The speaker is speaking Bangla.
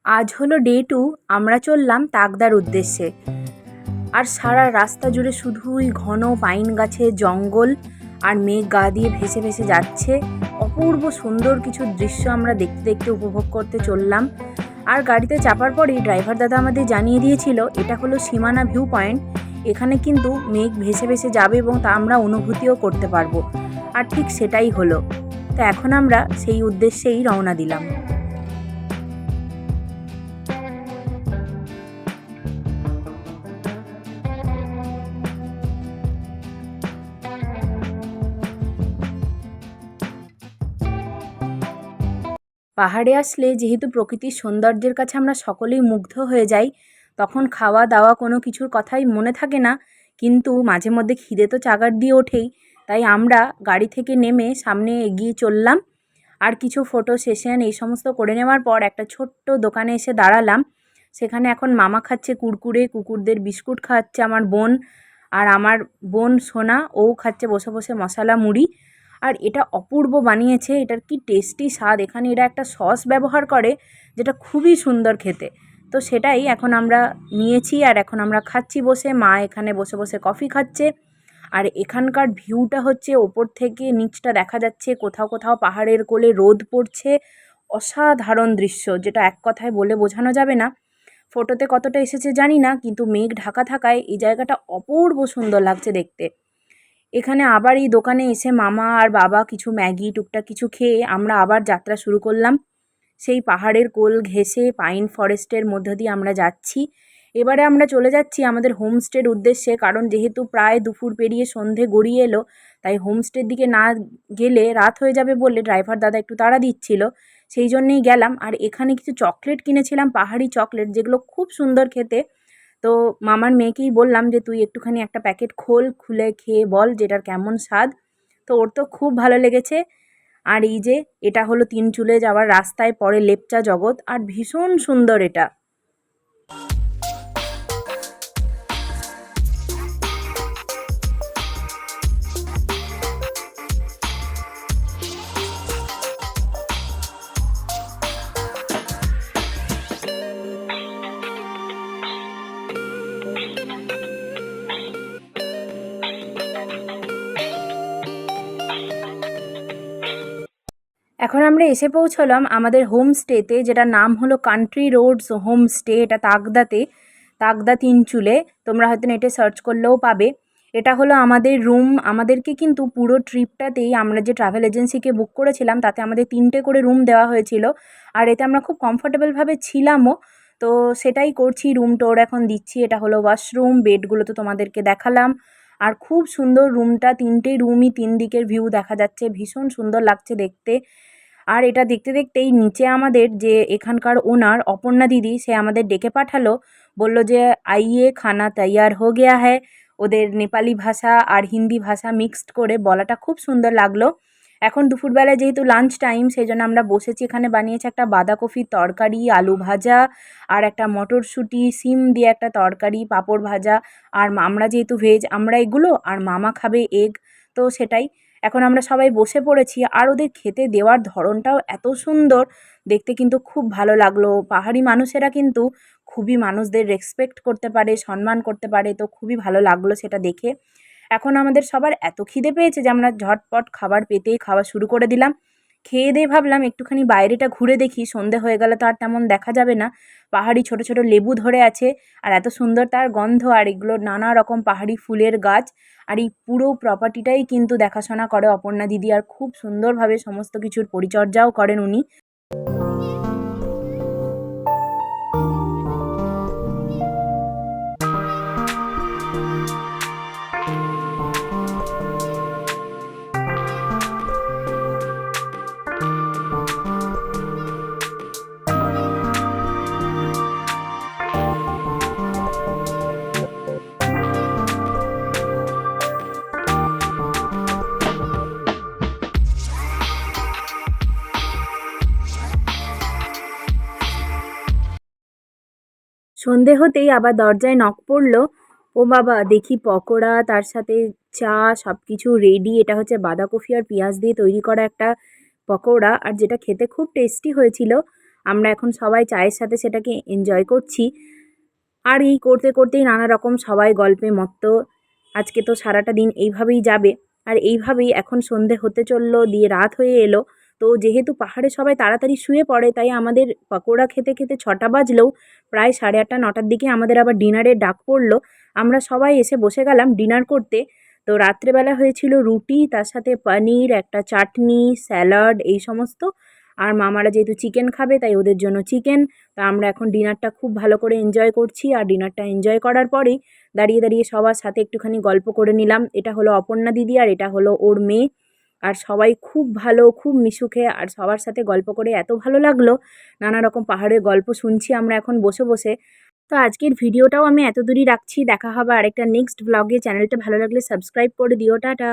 আজ হলো ডে 2। আমরা চললাম তাকদার উদ্দেশ্যে। আর সারা রাস্তা জুড়ে শুধুই ঘন পাইন গাছের জঙ্গল আর মেঘ গা দিয়ে ভেসে ভেসে যাচ্ছে। অপূর্ব সুন্দর কিছু দৃশ্য আমরা দেখতে দেখতে উপভোগ করতে চললাম। আর গাড়িতে চাপার পরেই ড্রাইভার দাদা আমাদের জানিয়ে দিয়েছিল এটা হলো সীমানা ভিউ পয়েন্ট। এখানে কিন্তু মেঘ ভেসে ভেসে যাবে এবং তা আমরা অনুভূতিও করতে পারবো। আর ঠিক সেটাই হলো। তো এখন আমরা সেই উদ্দেশ্যেই রওনা দিলাম। পাহাড়ে আসলে যেহেতু প্রকৃতির সৌন্দর্যের কাছে আমরা সকলেই মুগ্ধ হয়ে যাই, তখন খাওয়া দাওয়া কোনো কিছুর কথাই মনে থাকে না। কিন্তু মাঝে মধ্যে খিদে তো চাগার দিয়ে ওঠেই। তাই আমরা গাড়ি থেকে নেমে সামনে এগিয়ে চললাম। আর কিছু ফটো সেশন এই সমস্ত করে নেওয়ার পর একটা ছোট্ট দোকানে এসে দাঁড়ালাম। সেখানে এখন মামা খাচ্ছে কুরকুরে, কুকুরদের বিস্কুট খাওয়াচ্ছে আমার বোন। আর আমার বোন সোনা ও খাচ্ছে বসে বসে মশলা মুড়ি। আর এটা অপূর্ব বানিয়েছে, এটার কি টেস্টি স্বাদ। এখানে এরা একটা সস ব্যবহার করে যেটা খুবই সুন্দর খেতে। তো সেটাই এখন আমরা নিয়েছি আর এখন আমরা খাচ্ছি বসে। মা এখানে বসে বসে কফি খাচ্ছে। আর এখানকার ভিউটা হচ্ছে ওপর থেকে নিচটা দেখা যাচ্ছে, কোথাও কোথাও পাহাড়ের কোলে রোদ পড়ছে। অসাধারণ দৃশ্য, যেটা এক কথায় বলে বোঝানো যাবে না। ফটোতে কতটা এসেছে জানি না, কিন্তু মেঘ ঢাকা থাকায় এই জায়গাটা অপূর্ব সুন্দর লাগছে দেখতে। এখানে আবার এই দোকানে এসে মামা আর বাবা কিছু ম্যাগি টুকটাক কিছু খেয়ে আমরা আবার যাত্রা শুরু করলাম। সেই পাহাড়ের কোল ঘেঁষে পাইন ফরেস্টের মধ্য দিয়ে আমরা যাচ্ছি। এবারে আমরা চলে যাচ্ছি আমাদের হোমস্টের উদ্দেশ্যে, কারণ যেহেতু প্রায় দুপুর পেরিয়ে সন্ধে গড়িয়ে এলো, তাই হোমস্টের দিকে না গেলে রাত হয়ে যাবে বলে ড্রাইভার দাদা একটু তাড়া দিচ্ছিল। সেই জন্যেই গেলাম। আর এখানে কিছু চকলেট কিনেছিলাম, পাহাড়ি চকলেট, যেগুলো খুব সুন্দর খেতে। তো মামার মেয়েকেই বললাম যে তুই একটুখানি একটা প্যাকেট খোল, খুলে খেয়ে বল যেটার কেমন স্বাদ। তো ওর তো খুব ভালো লেগেছে। আর এই যে এটা হলো তিন চুলে যাওয়ার রাস্তায় পড়ে লেপচা জগৎ, আর ভীষণ সুন্দর এটা। এখন আমরা এসে পৌঁছলাম আমাদের হোমস্টেতে, যেটার নাম হলো কান্ট্রি রোডস হোমস্টে। এটা তাকদাতে, তাকদা তিনচুলে। তোমরা হয়তো নেটে সার্চ করলেও পাবে। এটা হলো আমাদের রুম। আমাদেরকে কিন্তু পুরো ট্রিপটাতেই আমরা যে ট্রাভেল এজেন্সিকে বুক করেছিলাম তাতে আমাদের 3টে করে রুম দেওয়া হয়েছিল। আর এতে আমরা খুব কমফোর্টেবলভাবে ছিলামও। তো সেটাই করছি, রুম টোর এখন দিচ্ছি। এটা হলো ওয়াশরুম, বেডগুলো তো তোমাদেরকে দেখালাম। আর খুব সুন্দর রুমটা, 3টে রুমই 3 দিকের ভিউ দেখা যাচ্ছে, ভীষণ সুন্দর লাগছে দেখতে। আর এটা দেখতে দেখতেই নিচে আমাদের যে এখানকার ওনার অপর্ণা দিদি, সে আমাদের ডেকে পাঠালো। বলল যে আইয়ে খানা তৈয়ার হো গেয়া হ্যায়। ওদের নেপালি ভাষা আর হিন্দি ভাষা মিক্সড করে বলাটা খুব সুন্দর লাগলো। এখন দুপুরবেলায় যেহেতু লাঞ্চ টাইম, সেই জন্য আমরা বসেছি। এখানে বানিয়েছে একটা বাঁধাকপির তরকারি, আলু ভাজা, আর একটা মটরশুঁটি সিম দিয়ে একটা তরকারি, পাঁপড় ভাজা। আর আমরা যেহেতু ভেজ, আমরা এগুলো, আর মামা খাবে এগ। তো সেটাই। এখন আমরা সবাই বসে পড়েছি। আর ওদের খেতে দেওয়ার ধরনটাও এত সুন্দর, দেখতে কিন্তু খুব ভালো লাগলো। পাহাড়ি মানুষেরা কিন্তু খুবই মানুষদের রেসপেক্ট করতে পারে, সম্মান করতে পারে। তো খুবই ভালো লাগলো সেটা দেখে। এখন আমাদের সবার এত খিদে পেয়েছে যে আমরা ঝটপট খাবার পেতেই খাওয়া শুরু করে দিলাম। খেয়ে দিয়ে ভাবলাম একটুখানি বাইরেটা ঘুরে দেখি, সন্ধে হয়ে গেলে তো আর তেমন দেখা যাবে না। পাহাড়ি ছোট ছোট লেবু ধরে আছে, আর এত সুন্দর তার গন্ধ। আর এগুলো নানা রকম পাহাড়ি ফুলের গাছ। আর এই পুরো প্রপার্টিটাই কিন্তু দেখাশোনা করে অপর্ণা দিদি, আর খুব সুন্দরভাবে সমস্ত কিছুর পরিচর্যাও করেন উনি। সন্ধে হতেই আবার দরজায় নক পড়ল। ও বাবা, দেখি পকোড়া, তার সাথে চা, সব কিছু রেডি। এটা হচ্ছে বাঁধাকপি আর পেঁয়াজ দিয়ে তৈরি করা একটা পকোড়া, আর যেটা খেতে খুব টেস্টি হয়েছিল। আমরা এখন সবাই চায়ের সাথে সেটাকে এনজয় করছি। আর এই করতে করতেই নানা রকম সবাই গল্পে মত্ত। আজকে তো সারাটা দিন এইভাবেই যাবে। আর এইভাবেই এখন সন্ধে হতে চললো, দিয়ে রাত হয়ে এলো। তো যেহেতু পাহাড়ে সবাই তাড়াতাড়ি শুয়ে পড়ে, তাই আমাদের পকোড়া খেতে খেতে 6টা বাজলেও প্রায় 8:30 9টার দিকে আমাদের আবার ডিনারের ডাক পড়লো। আমরা সবাই এসে বসে গেলাম ডিনার করতে। তো রাত্রেবেলা হয়েছিল রুটি, তার সাথে পনির, একটা চাটনি, স্যালাড এই সমস্ত। আর মামারা যেহেতু চিকেন খাবে তাই ওদের জন্য চিকেন। তা আমরা এখন ডিনারটা খুব ভালো করে এনজয় করছি। আর ডিনারটা এনজয় করার পরেই দাঁড়িয়ে দাঁড়িয়ে সবার সাথে একটুখানি গল্প করে নিলাম। এটা হলো অপর্ণা দিদি আর এটা হলো ওর মেয়ে। আর সবাই খুব ভালো, খুব মিশুকে, আর সবার সাথে গল্প করে এত ভালো লাগলো। নানা রকম পাহাড়ের গল্প শুনছি আমরা এখন বসে বসে। তো আজকের ভিডিওটাও আমি এত দূরই রাখছি। দেখা হবে আরেকটা নেক্সট ব্লগে। চ্যানেলটা ভালো লাগলে সাবস্ক্রাইব করে দিও। টাটা।